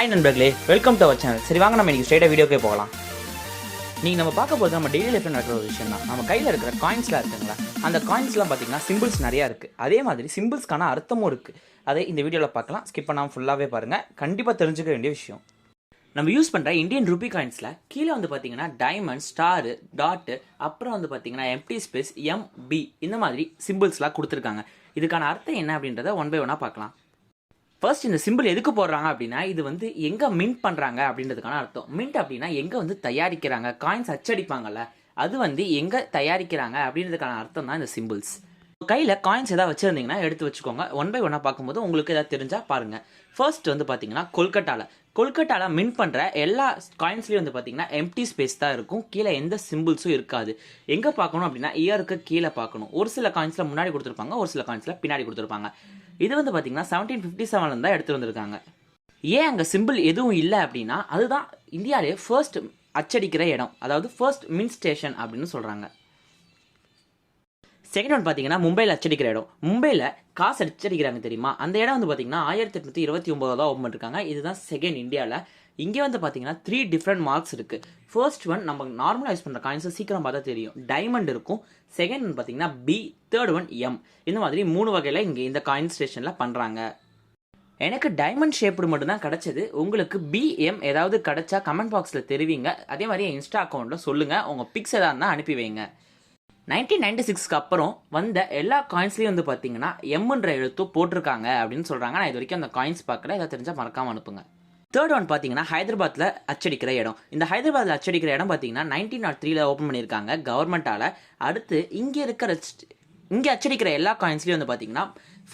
Hi நண்பர்களே, welcome to our channel. சரி வாங்க நம்ம இன்னைக்கு ஸ்ட்ரைட்டாக வீடியோக்கே போகலாம். நீங்கள் நம்ம பார்க்க போது நம்ம டெய்லி லைஃப்பில் நடக்கிற ஒரு விஷயம் தான். நம்ம கையில் இருக்கிற காயின்ஸ்லாம் இருக்குங்களா, அந்த காயின்ஸ்லாம் பார்த்தீங்கன்னா சிம்பிள்ஸ் நிறையா இருக்குது. அதே மாதிரி சிம்பிள்ஸ்க்கான அர்த்தமும் இருக்குது. அதை இந்த வீடியோவில் பார்க்கலாம். ஸ்கிப் பண்ணாமல் ஃபுல்லாகவே பாருங்கள். கண்டிப்பாக தெரிஞ்சுக்க வேண்டிய விஷயம். நம்ம யூஸ் பண்ணுற இந்தியன் ரூபி காயின்ஸில் கீழே வந்து பார்த்தீங்கன்னா டைமண்ட், ஸ்டாரு, டாட்டு, அப்புறம் வந்து பார்த்தீங்கன்னா எம்டி ஸ்பேஸ், எம்பி இந்த மாதிரி சிம்பிள்ஸ்லாம் கொடுத்துருக்காங்க. இதுக்கான அர்த்தம் என்ன அப்படின்றத ஒன் பை ஒன்னாக பார்க்கலாம். ஃபர்ஸ்ட் இந்த சிம்பிள் எதுக்கு போடுறாங்க அப்படின்னா, இது வந்து எங்கே மின்ட் பண்ணுறாங்க அப்படின்றதுக்கான அர்த்தம். மின்ட் அப்படின்னா எங்கே வந்து தயாரிக்கிறாங்க, காயின்ஸ் அச்சடிப்பாங்கல்ல, அது வந்து எங்கே தயாரிக்கிறாங்க அப்படின்றதுக்கான அர்த்தம் தான் இந்த சிம்பிள்ஸ். கையில் காயின்ஸ் எதாவது வச்சுருந்தீங்கன்னா எடுத்து வச்சுக்கோங்க. ஒன் பை ஒன்னாக பார்க்கும்போது உங்களுக்கு எதாவது தெரிஞ்சால் பாருங்கள். ஃபர்ஸ்ட் வந்து பார்த்தீங்கன்னா கொல்கட்டாவில் மின்ட் பண்ணுற எல்லா காயின்ஸ்லேயும் வந்து பார்த்தீங்கன்னா எம்டி ஸ்பேஸ் தான் இருக்கும். கீழே எந்த சிம்பிள்ஸும் இருக்காது. எங்கே பார்க்கணும் அப்படின்னா இயருக்கு கீழே பார்க்கணும். ஒரு சில காயின்ஸில் முன்னாடி கொடுத்துருப்பாங்க, ஒரு சில காயின்ஸில் பின்னாடி கொடுத்துருப்பாங்க. இது வந்து பார்த்தீங்கன்னா 1757 தான் எடுத்து வந்திருக்காங்க. ஏன் அங்கே சிம்பிள் எதுவும் இல்லை அப்படின்னா, அதுதான் இந்தியாவிலே ஃபர்ஸ்ட் அச்சடிக்கிற இடம், அதாவது ஃபர்ஸ்ட் மின் ஸ்டேஷன் அப்படின்னு சொல்கிறாங்க. செகண்ட் ஒன் பார்த்தீங்கன்னா மும்பையில் அச்சடிக்கிற இடம். மும்பையில் காசு அச்சடிக்கிறாங்க தெரியுமா, அந்த இடம் வந்து பார்த்தீங்கன்னா 1829 தான் ஓப்பன் பண்ணிருக்காங்க. இதுதான் செகண்ட் இந்தியாவில். இங்கே வந்து பார்த்தீங்கன்னா 3 டிஃப்ரெண்ட் மார்க்ஸ் இருக்குது. ஃபர்ஸ்ட் ஒன் நம்ம நார்மலாக யூஸ் பண்ணுற காயின்ஸை சீக்கிரம் பார்த்தா தெரியும், டைமண்ட் இருக்கும். செகண்ட் ஒன் பார்த்தீங்கன்னா பி, தேர்ட் ஒன் எம். இந்த மாதிரி 3 வகையில் இங்கே இந்த காயின் ஸ்டேஷனில் பண்ணுறாங்க. எனக்கு டைமண்ட் ஷேப்டு மட்டும்தான் கிடச்சிது. உங்களுக்கு பிஎம் ஏதாவது கிடச்சா கமெண்ட் பாக்ஸில் தெரிவிங்க. அதே மாதிரி இன்ஸ்டா அக்கௌண்ட்டில் சொல்லுங்கள். உங்கள் பிக்ஸ் எதாவது இருந்தால் அனுப்பி வைங்க. 1996க்கு அப்புறம் வந்த எல்லா காயின்ஸ்லேயும் வந்து பார்த்தீங்கன்னா எம்ன்ற எழுத்து போட்டிருக்காங்க அப்படின்னு சொல்கிறாங்க. நான் இது வரைக்கும் அந்த காயின்ஸ் பார்க்கல. எதாவது தெரிஞ்சால் மறக்காமல் அனுப்புங்க. தேர்ட் ஒன் பார்த்தீங்கன்னா ஹைதராபாத்தில் அச்சடிக்கிற இடம். இந்த ஹைதராபாத்தில் அச்சடிக்கிற இடம் பார்த்தீங்கன்னா 1903 ஓப்பன் பண்ணியிருக்காங்க கவர்மெண்ட்டால். அடுத்து இங்கே அச்சடிக்கிற எல்லா காயின்ஸ்லேயும் வந்து பார்த்தீங்கன்னா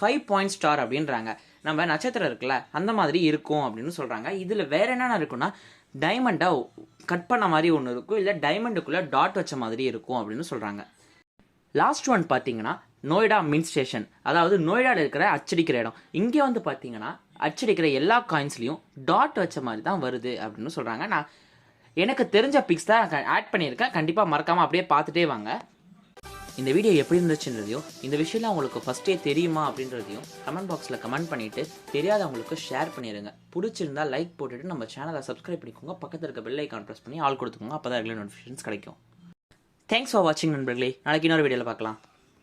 5 பாயிண்ட் ஸ்டார் அப்படின்றாங்க. நம்ம நட்சத்திரம் இருக்குல்ல, அந்த மாதிரி இருக்கும் அப்படின்னு சொல்கிறாங்க. இதில் வேற என்னென்ன இருக்குன்னா, டைமண்டை கட் பண்ண மாதிரி ஒன்று இருக்கும், இல்லை டைமண்டுக்குள்ளே டாட் வச்ச மாதிரி இருக்கும் அப்படின்னு சொல்கிறாங்க. லாஸ்ட் ஒன் பார்த்தீங்கன்னா நோய்டா மின் ஸ்டேஷன், அதாவது நோய்டாவில் இருக்கிற அச்சடிக்கிற இடம். இங்கே வந்து பார்த்தீங்கன்னா அச்சடிக்கிற எல்லா காயின்ஸ்லையும் டாட் வச்ச மாதிரி தான் வருது அப்படின்னு சொல்கிறாங்க. நான் எனக்கு தெரிஞ்ச பிக்ஸ் தான் ஆட் பண்ணியிருக்கேன். கண்டிப்பாக மறக்காமல் அப்படியே பார்த்துட்டே வாங்க. இந்த வீடியோ எப்படி இருந்துச்சுன்றதையும், இந்த விஷயம்லாம் உங்களுக்கு ஃபஸ்ட்டே தெரியுமா அப்படின்றதையும் கமெண்ட் பாக்ஸில் கமெண்ட் பண்ணிவிட்டு தெரியாதவங்களுக்கு ஷேர் பண்ணிடுங்க. பிடிச்சிருந்தா லைக் போட்டுட்டு நம்ம சேனலை சப்ஸ்கிரைப் பண்ணிக்கோங்க. பக்கத்தில் இருக்க பெல் ஐக்கான் ப்ரெஸ் பண்ணி ஆல் கொடுத்துக்கோங்க. அப்போ தான் ரெகுலர் நோட்டிஃபிகேஷன்ஸ் கிடைக்கும். தேங்க்ஸ் ஃபார் வாட்சிங் நண்பர்களே. நாளைக்கு இன்னொரு வீடியோவில் பார்க்கலாம்.